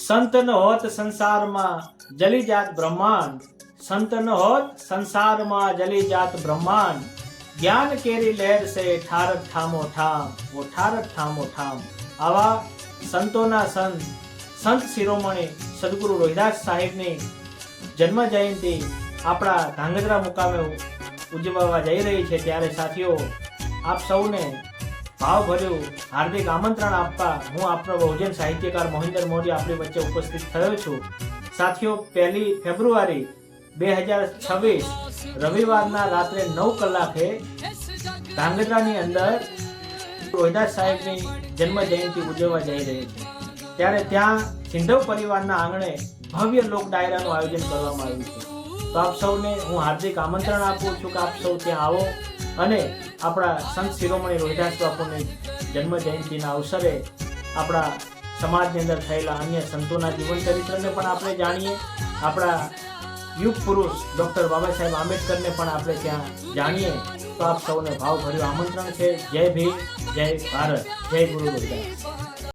संत न होत संसार में जली जात ब्रह्मांड, संत न होत संसार में जली जात ब्रह्मांड, ज्ञान केरी लहर से ठारत ठामो ठाम, वो ठारत ठामो ठाम। आवा संतोना संत संत शिरोमणि सद्गुरु रोहिदास साहेब ने जन्म जयंती अपना धांगध्रा मुकामे उजववा जई रही है, त्यारे साथियों आप सौने भावभर्યું हार्दिक आमंत्रण आपवा हूँ आपनो बहुजन साहित्यकार मोहिंदर मौर्य आपणी वच्चे उपस्थित थयो छुं। साथियों 1 फेब्रुआरी 2026 रविवारना रात्रे 9 कलाके धांगध्रानी अंदर रोहिदास साहेबनी जन्म जयंती उजववा जई रही है, त्यारे त्यां सिंधव परिवारना आंगणे भव्य लोक डायरानुं आयोजन करवामां आव्युं छे। तो आप सौने हूँ हार्दिक आमंत्रण आपुं छुं के आप सौ त्यां आवो અને આપણા સંત શિરોમણિ રોહિદાસ બાપુની જન્મ જયંતિના અવસરે આપણા સમાજની અંદર થયેલા અન્ય સંતોના જીવન ચરિત્રને પણ આપણે જાણીએ, આપણા યુગ પુરુષ ડૉક્ટર બાબા સાહેબ આંબેડકરને પણ આપણે ત્યાં જાણીએ। તો આપ સૌને ભાવભર્યું આમંત્રણ છે। જય ભીમ, જય ભારત, જય ગુરુ રોહિદાસ।